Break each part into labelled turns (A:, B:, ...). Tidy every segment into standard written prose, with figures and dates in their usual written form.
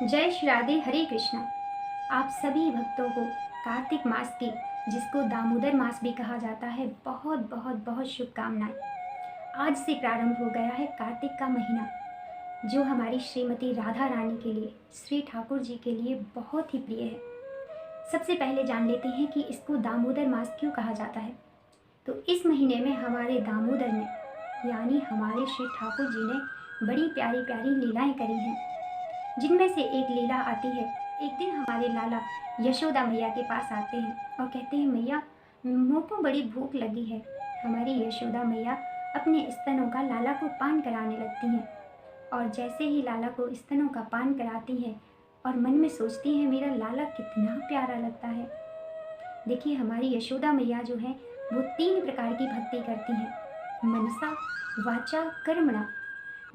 A: जय श्री राधे, हरे कृष्णा। आप सभी भक्तों को कार्तिक मास की, जिसको दामोदर मास भी कहा जाता है, बहुत बहुत बहुत शुभकामनाएं। आज से प्रारंभ हो गया है कार्तिक का महीना, जो हमारी श्रीमती राधा रानी के लिए, श्री ठाकुर जी के लिए बहुत ही प्रिय है। सबसे पहले जान लेते हैं कि इसको दामोदर मास क्यों कहा जाता है। तो इस महीने में हमारे दामोदर ने, यानी हमारे श्री ठाकुर जी ने बड़ी प्यारी प्यारी लीलाएं करी हैं, जिनमें से एक लीला आती है। एक दिन हमारे लाला यशोदा मैया के पास आते हैं और कहते हैं, मैया मुँह को बड़ी भूख लगी है। हमारी यशोदा मैया अपने स्तनों का लाला को पान कराने लगती हैं, और जैसे ही लाला को स्तनों का पान कराती हैं और मन में सोचती हैं, मेरा लाला कितना प्यारा लगता है। देखिए, हमारी यशोदा मैया जो है वो 3 प्रकार की भक्ति करती हैं, मनसा, वाचा, कर्मणा।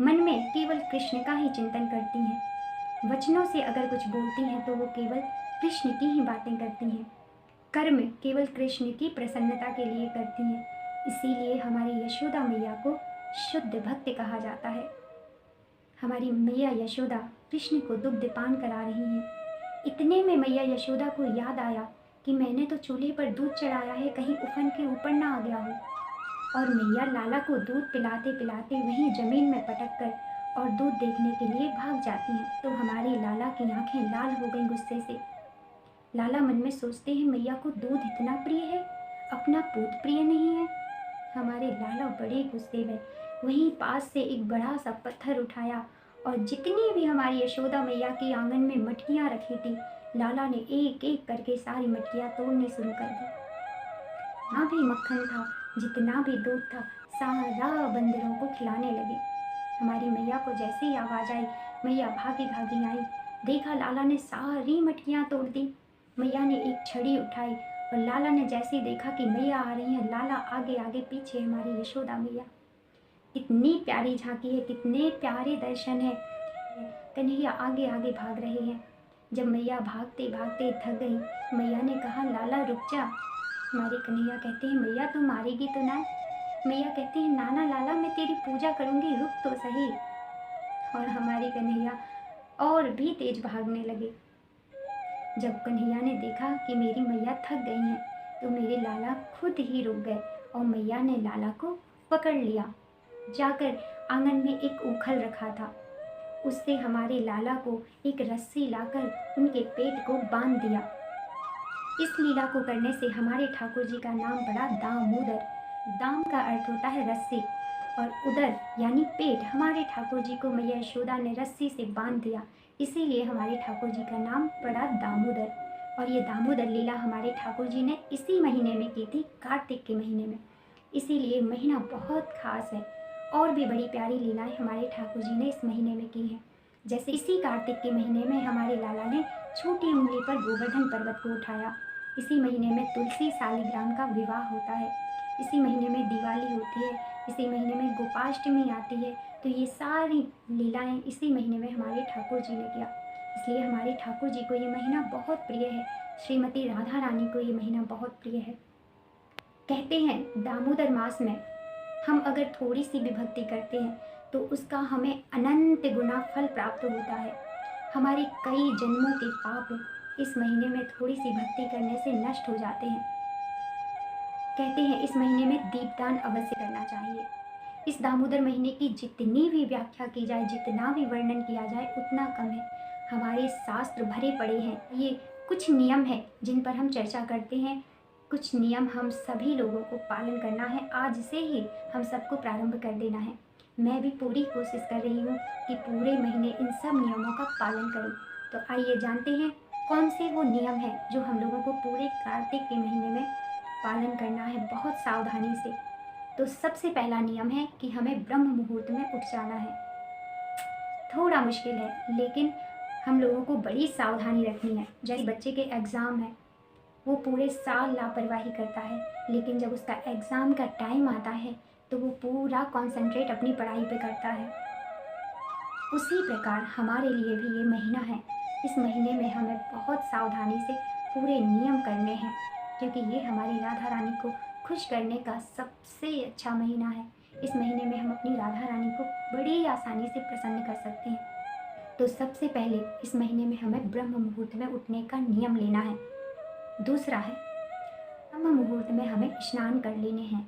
A: मन में केवल कृष्ण का ही चिंतन करती हैं। वचनों से अगर कुछ बोलती हैं तो वो केवल कृष्ण की ही बातें करती हैं। कर्म केवल कृष्ण की प्रसन्नता के लिए करती हैं। इसीलिए हमारी यशोदा मैया को शुद्ध भक्त कहा जाता है। हमारी मैया यशोदा कृष्ण को दुग्ध पान करा रही हैं। इतने में मैया यशोदा को याद आया कि मैंने तो चूल्हे पर दूध चढ़ाया है, कहीं उफन के ऊपर ना आ गया हो। और मैया लाला को दूध पिलाते पिलाते वहीं जमीन में पटक कर और दूध देखने के लिए भाग जाती हैं। तो हमारे लाला की आंखें लाल हो गईं गुस्से से। लाला मन में सोचते हैं, मैया को दूध इतना प्रिय है, अपना पूत प्रिय नहीं है। हमारे लाला बड़े गुस्से में वहीं पास से एक बड़ा सा पत्थर उठाया, और जितनी भी हमारी यशोदा मैया की आंगन में मटकियाँ रखी थी, लाला ने एक एक करके सारी मटकियाँ तोड़नी शुरू कर दी। जितना भी मक्खन था, जितना भी दूध था, सारा बंदरों को खिलाने लगे। हमारी मैया को जैसे ही आवाज़ आई, मैया भागी भागी आई। देखा, लाला ने सारी मटकियाँ तोड़ दी। मैया ने एक छड़ी उठाई, और लाला ने जैसे ही देखा कि मैया आ रही है, लाला आगे आगे पीछे हमारी यशोदा मैया। इतनी प्यारी झांकी है, कितने प्यारे दर्शन है। कन्हैया आगे आगे भाग रहे हैं। जब मैया भागते भागते थक गई, मैया ने कहा, लाला रुक जा। हमारे कन्हैया कहते हैं, मैया तू मारेगी तो ना। मैया कहती है, नाना लाला मैं तेरी पूजा करूंगी, रुक तो सही। और हमारे कन्हैया और भी तेज भागने लगे। जब कन्हैया ने देखा कि मेरी मैया थक गई हैं, तो मेरे लाला खुद ही रुक गए, और मैया ने लाला को पकड़ लिया। जाकर आंगन में एक उखल रखा था, उससे हमारे लाला को एक रस्सी लाकर उनके पेट को बांध दिया। इस लीला को करने से हमारे ठाकुर जी का नाम पड़ा दामोदर। दाम का अर्थ होता है रस्सी, और उदर यानी पेट। हमारे ठाकुर जी को मैया यशोदा ने रस्सी से बांध दिया, इसीलिए हमारे ठाकुर जी का नाम पड़ा दामोदर। और ये दामोदर लीला हमारे ठाकुर जी ने इसी महीने में की थी, कार्तिक के महीने में। इसीलिए महीना बहुत खास है। और भी बड़ी प्यारी लीलाएं हमारे ठाकुर जी ने इस महीने में की हैं। जैसे इसी कार्तिक के महीने में हमारे लाला ने छोटी उंगली पर गोवर्धन पर्वत को उठाया। इसी महीने में तुलसी शालिग्राम का विवाह होता है। इसी महीने में दिवाली होती है। इसी महीने में गोपाष्टमी आती है। तो ये सारी लीलाएं इसी महीने में हमारे ठाकुर जी ने किया। इसलिए हमारे ठाकुर जी को ये महीना बहुत प्रिय है। श्रीमती राधा रानी को ये महीना बहुत प्रिय है। कहते हैं, दामोदर मास में हम अगर थोड़ी सी भी भक्ति करते हैं तो उसका हमें अनंत गुना फल प्राप्त होता है। हमारे कई जन्मों के पाप इस महीने में थोड़ी सी भक्ति करने से नष्ट हो जाते हैं। कहते हैं, इस महीने में दीपदान अवश्य करना चाहिए। इस दामोदर महीने की जितनी भी व्याख्या की जाए, जितना भी वर्णन किया जाए, उतना कम है। हमारे शास्त्र भरे पड़े हैं। ये कुछ नियम है जिन पर हम चर्चा करते हैं। कुछ नियम हम सभी लोगों को पालन करना है। आज से ही हम सबको प्रारंभ कर देना है। मैं भी पूरी कोशिश कर रही हूँ कि पूरे महीने इन सब नियमों का पालन करूँ। तो आइए जानते हैं कौन से वो नियम हैं जो हम लोगों को पूरे कार्तिक के महीने में पालन करना है, बहुत सावधानी से। तो सबसे पहला नियम है कि हमें ब्रह्म मुहूर्त में उठ जाना है। थोड़ा मुश्किल है, लेकिन हम लोगों को बड़ी सावधानी रखनी है। जैसे बच्चे के एग्ज़ाम है, वो पूरे साल लापरवाही करता है, लेकिन जब उसका एग्ज़ाम का टाइम आता है तो वो पूरा कंसंट्रेट अपनी पढ़ाई पे करता है। उसी प्रकार हमारे लिए भी ये महीना है। इस महीने में हमें बहुत सावधानी से पूरे नियम करने हैं, क्योंकि ये हमारी राधा रानी को खुश करने का सबसे अच्छा महीना है। इस महीने में हम अपनी राधा रानी को बड़ी आसानी से प्रसन्न कर सकते हैं। तो सबसे पहले इस महीने में हमें ब्रह्म मुहूर्त में उठने का नियम लेना है। दूसरा है, ब्रह्म मुहूर्त में हमें स्नान कर लेने हैं।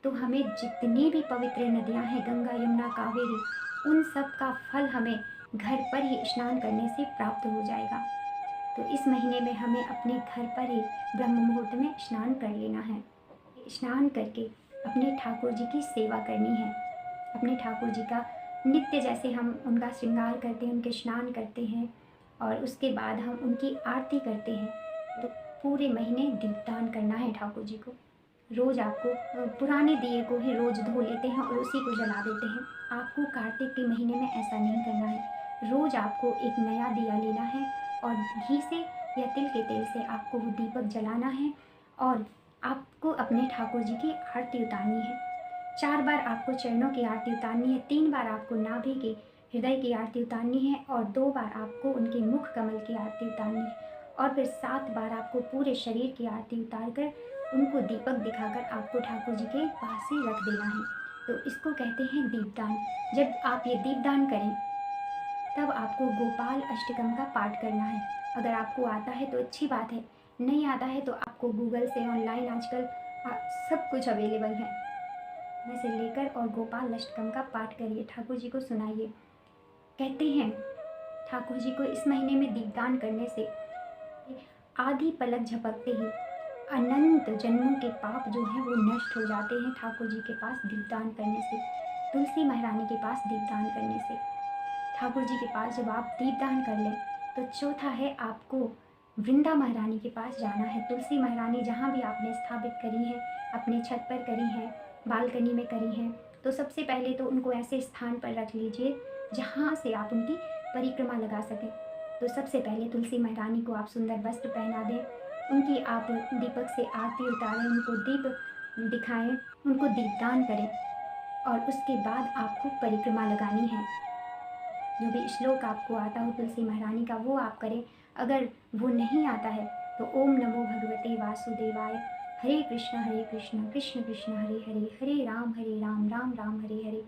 A: तो हमें जितनी भी पवित्र नदियां हैं, गंगा, यमुना, कावेरी, उन सब का फल हमें घर पर ही स्नान करने से प्राप्त हो जाएगा। तो इस महीने में हमें अपने घर पर ही ब्रह्म मुहूर्त में स्नान कर लेना है। स्नान करके अपने ठाकुर जी की सेवा करनी है। अपने ठाकुर जी का नित्य जैसे हम उनका श्रृंगार करते हैं, उनके स्नान करते हैं और उसके बाद हम उनकी आरती करते हैं। तो पूरे महीने दीपदान करना है ठाकुर जी को। रोज़ आपको पुराने दिए को ही रोज़ धो लेते हैं और उसी को जला देते हैं। आपको कार्तिक के महीने में ऐसा नहीं करना है। रोज़ आपको एक नया दिया लेना है और घी से या तिल के तेल से आपको वो दीपक जलाना है और आपको अपने ठाकुर जी की आरती उतारनी है। 4 बार आपको चरणों की आरती उतारनी है, 3 बार आपको नाभि की हृदय की आरती उतारनी है और 2 बार आपको उनके मुख कमल की आरती उतारनी है और फिर 7 बार आपको पूरे शरीर की आरती उतार कर उनको दीपक दिखाकर आपको ठाकुर जी के पास ही रख देना है। तो इसको कहते हैं दीपदान। जब आप ये दीपदान करें तब आपको गोपाल अष्टकम का पाठ करना है। अगर आपको आता है तो अच्छी बात है, नहीं आता है तो आपको गूगल से ऑनलाइन आजकल सब कुछ अवेलेबल है, वैसे लेकर और गोपाल अष्टकम का पाठ करिए, ठाकुर जी को सुनाइए। कहते हैं ठाकुर जी को इस महीने में दीपदान करने से आधी पलक झपकते ही अनंत जन्मों के पाप जो हैं वो नष्ट हो जाते हैं ठाकुर जी के पास दीपदान करने से, तुलसी महारानी के पास दीपदान करने से। ठाकुर जी के पास जब आप दीपदान कर लें तो चौथा है, आपको वृंदा महारानी के पास जाना है। तुलसी महारानी जहाँ भी आपने स्थापित करी है, अपने छत पर करी है, बालकनी में करी हैं, तो सबसे पहले तो उनको ऐसे स्थान पर रख लीजिए जहाँ से आप उनकी परिक्रमा लगा सकें। तो सबसे पहले तुलसी महारानी को आप सुंदर वस्त्र पहना दें, उनकी आप दीपक से आरती उतारें, उनको दीप दिखाएं, उनको दीपदान करें और उसके बाद आपको परिक्रमा लगानी है। जो भी श्लोक आपको आता हो तुलसी महारानी का वो आप करें। अगर वो नहीं आता है तो ओम नमो भगवते वासुदेवाय, हरे कृष्ण कृष्ण कृष्ण हरे हरे, हरे राम राम राम हरे हरे,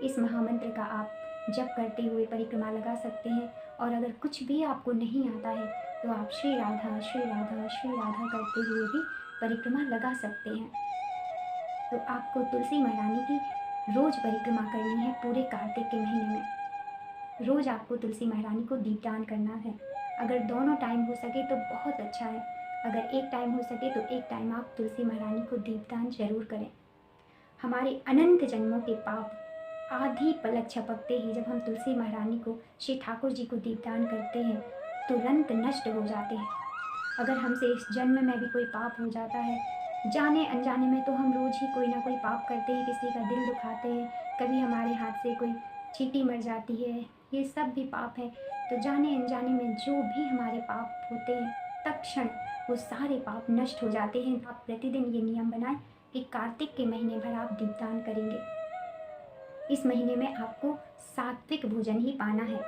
A: इस महामंत्र का आप जप करते हुए परिक्रमा लगा सकते हैं। और अगर कुछ भी आपको नहीं आता है तो आप श्री राधा श्री राधा श्री राधा करते हुए भी परिक्रमा लगा सकते हैं। तो आपको तुलसी महारानी की रोज़ परिक्रमा करनी है पूरे कार्तिक के महीने में। रोज़ आपको तुलसी महारानी को दीपदान करना है। अगर दोनों टाइम हो सके तो बहुत अच्छा है, अगर एक टाइम हो सके तो एक टाइम आप तुलसी महारानी को दीपदान जरूर करें। हमारे अनंत जन्मों के पाप आधी पलक झपकते ही जब हम तुलसी महारानी को, श्री ठाकुर जी को दीपदान करते हैं तुरंत नष्ट हो जाते हैं। अगर हमसे इस जन्म में भी कोई पाप हो जाता है, जाने अनजाने में, तो हम रोज़ ही कोई ना कोई पाप करते हैं, किसी का दिल दुखाते हैं, कभी हमारे हाथ से कोई चींटी मर जाती है, ये सब भी पाप है। तो जाने अनजाने में जो भी हमारे पाप होते हैं तत्क्षण वो सारे पाप नष्ट हो जाते हैं। आप प्रतिदिन ये नियम बनाएं कि कार्तिक के महीने भर आप दीपदान करेंगे। इस महीने में आपको सात्विक भोजन ही पाना है।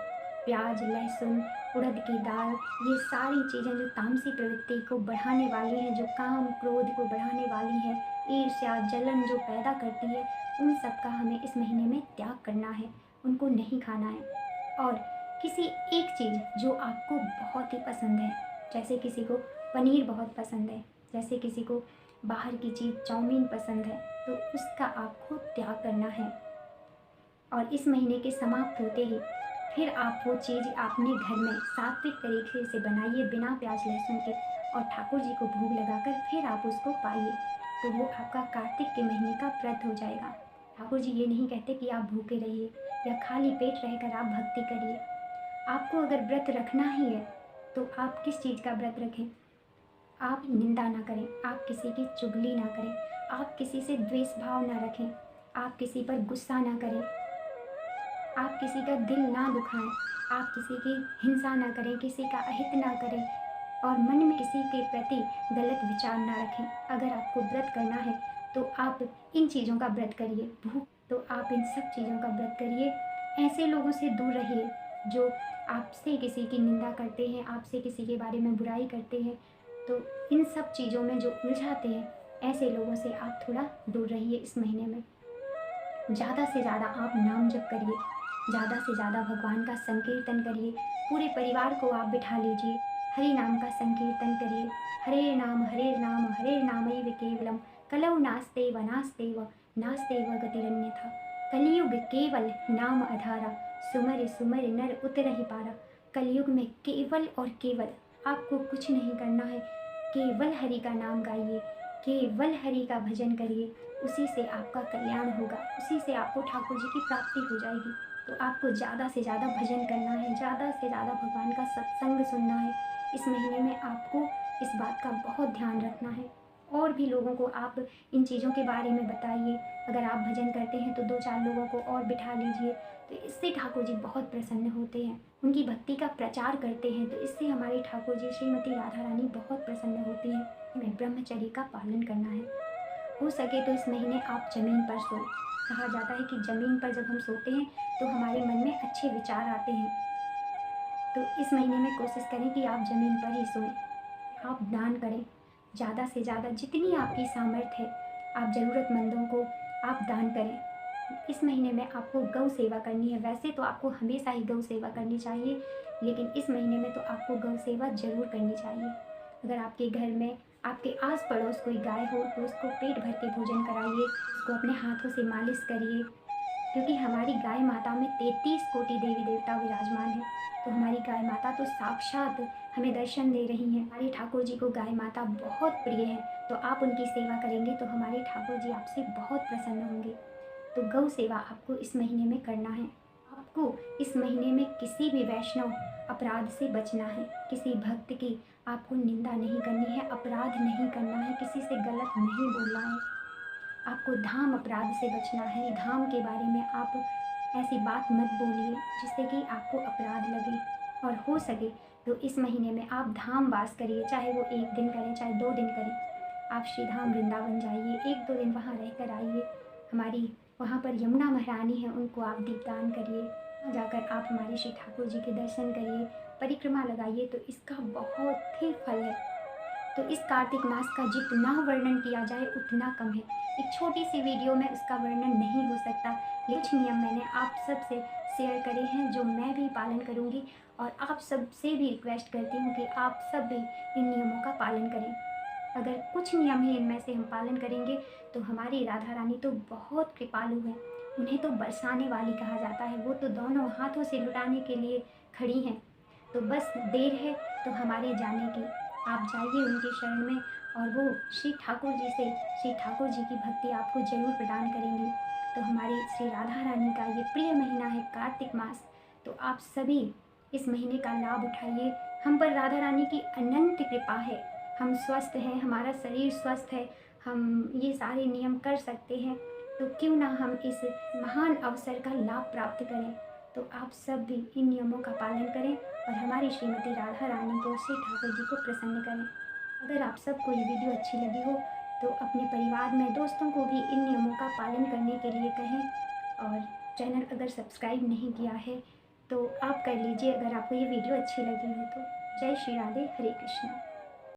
A: प्याज, लहसुन, उड़द की दाल, ये सारी चीज़ें जो तामसी प्रवृत्ति को बढ़ाने वाली हैं, जो काम क्रोध को बढ़ाने वाली है, ईर्ष्या जलन जो पैदा करती है, उन सब का हमें इस महीने में त्याग करना है, उनको नहीं खाना है। और किसी एक चीज़ जो आपको बहुत ही पसंद है, जैसे किसी को पनीर बहुत पसंद है, जैसे किसी को बाहर की चीज़ चाउमीन पसंद है, तो उसका आपको त्याग करना है। और इस महीने के समाप्त होते ही फिर आप वो चीज़ अपने घर में सात्विक तरीके से बनाइए, बिना प्याज लहसुन के, और ठाकुर जी को भोग लगाकर फिर आप उसको पाइए। तो वो आपका कार्तिक के महीने का व्रत हो जाएगा। ठाकुर जी ये नहीं कहते कि आप भूखे रहिए या खाली पेट रहकर आप भक्ति करिए। आपको अगर व्रत रखना ही है तो आप किस चीज़ का व्रत रखें? आप निंदा ना करें, आप किसी की चुगली ना करें, आप किसी से द्वेष भाव ना रखें, आप किसी पर गुस्सा ना करें, आप किसी का दिल ना दुखाएं, आप किसी की हिंसा ना करें, किसी का अहित ना करें और मन में किसी के प्रति गलत विचार ना रखें। अगर आपको व्रत करना है तो आप इन चीज़ों का व्रत करिए। भूख तो आप इन सब चीज़ों का व्रत करिए। ऐसे लोगों से दूर रहिए जो आपसे किसी की निंदा करते हैं, आपसे किसी के बारे में बुराई करते हैं, तो इन सब चीज़ों में जो उलझाते हैं, ऐसे लोगों से आप थोड़ा दूर रहिए। इस महीने में ज़्यादा से ज़्यादा आप नाम जप करिए, ज़्यादा से ज़्यादा भगवान का संकीर्तन करिए। पूरे परिवार को आप बिठा लीजिए, हरि नाम का संकीर्तन करिए। हरे नामैव केवलम कलौ नास्तेव नास्तेव नास्तेव गतिरन्यथा। कलयुग केवल नाम आधारा, सुमर सुमर नर उतरहि पारा। कलयुग में केवल और केवल आपको कुछ नहीं करना है, केवल हरि का नाम गाइए, केवल हरि का भजन करिए। उसी से आपका कल्याण होगा, उसी से आपको ठाकुर जी की प्राप्ति हो जाएगी। तो आपको ज़्यादा से ज़्यादा भजन करना है, ज़्यादा से ज़्यादा भगवान का सत्संग सुनना है। इस महीने में आपको इस बात का बहुत ध्यान रखना है। और भी लोगों को आप इन चीज़ों के बारे में बताइए। अगर आप भजन करते हैं तो 2-4 लोगों को और बिठा लीजिए, तो इससे ठाकुर जी बहुत प्रसन्न होते हैं। उनकी भक्ति का प्रचार करते हैं, तो इससे हमारे ठाकुर जी श्रीमती राधा रानी बहुत प्रसन्न होती हैं। हमें ब्रह्मचर्य का पालन करना है। हो सके तो इस महीने आप ज़मीन पर सोएं। कहा जाता है कि ज़मीन पर जब हम सोते हैं तो हमारे मन में अच्छे विचार आते हैं। तो इस महीने में कोशिश करें कि आप ज़मीन पर ही सोएं। आप दान करें, ज़्यादा से ज़्यादा जितनी आपकी सामर्थ्य है आप ज़रूरतमंदों को आप दान करें। इस महीने में आपको गौ सेवा करनी है। वैसे तो आपको हमेशा ही गौ सेवा करनी चाहिए, लेकिन इस महीने में तो आपको गौ सेवा ज़रूर करनी चाहिए। अगर आपके घर में आपके आस पड़ोस कोई गाय हो तो उसको पेट भर के भोजन कराइए, उसको अपने हाथों से मालिश करिए, क्योंकि हमारी गाय माता में 33 कोटि देवी देवता विराजमान है। तो हमारी गाय माता तो साक्षात हमें दर्शन दे रही हैं। हमारे ठाकुर जी को गाय माता बहुत प्रिय है, तो आप उनकी सेवा करेंगे तो हमारे ठाकुर जी आपसे बहुत प्रसन्न होंगे। तो गौ सेवा आपको इस महीने में करना है। आपको इस महीने में किसी भी वैष्णव अपराध से बचना है। किसी भक्त की आपको निंदा नहीं करनी है, अपराध नहीं करना है, किसी से गलत नहीं बोलना है। आपको धाम अपराध से बचना है। धाम के बारे में आप ऐसी बात मत बोलिए जिससे कि आपको अपराध लगे। और हो सके तो इस महीने में आप धाम वास करिए, चाहे वो 1 दिन करें चाहे 2 दिन करें। आप श्री धाम वृंदावन जाइए, 1-2 दिन वहाँ रह कर आइए। हमारी वहाँ पर यमुना महारानी है, उनको आप दीपदान करिए। वहाँ जाकर आप हमारे श्री ठाकुर जी के दर्शन करिए, परिक्रमा लगाइए, तो इसका बहुत ही फल है। तो इस कार्तिक मास का जितना वर्णन किया जाए उतना कम है। एक छोटी सी वीडियो में उसका वर्णन नहीं हो सकता। कुछ नियम मैंने आप सबसे शेयर करे हैं जो मैं भी पालन करूंगी, और आप सबसे भी रिक्वेस्ट करती हूँ कि आप सब भी इन नियमों का पालन करें। अगर कुछ नियम ही इनमें से हम पालन करेंगे तो हमारी राधा रानी तो बहुत कृपालु है। उन्हें तो बरसाने वाली कहा जाता है, वो तो दोनों हाथों से लुटाने के लिए खड़ी हैं। तो बस देर है तो हमारे जाने की। आप जाइए उनके शरण में और वो श्री ठाकुर जी से श्री ठाकुर जी की भक्ति आपको जरूर प्रदान करेंगी। तो हमारी श्री राधा रानी का ये प्रिय महीना है कार्तिक मास, तो आप सभी इस महीने का लाभ उठाइए। हम पर राधा रानी की अनंत कृपा है, हम स्वस्थ हैं, हमारा शरीर स्वस्थ है, हम ये सारे नियम कर सकते हैं, तो क्यों ना हम इस महान अवसर का लाभ प्राप्त करें। तो आप सब भी इन नियमों का पालन करें और हमारी श्रीमती राधा रानी को श्री ठाकुर जी को प्रसन्न करें। अगर आप सबको ये वीडियो अच्छी लगी हो तो अपने परिवार में दोस्तों को भी इन नियमों का पालन करने के लिए कहें। और चैनल अगर सब्सक्राइब नहीं किया है तो आप कर लीजिए अगर आपको ये वीडियो अच्छी लगी हो तो। जय श्री राधे, हरे कृष्णा।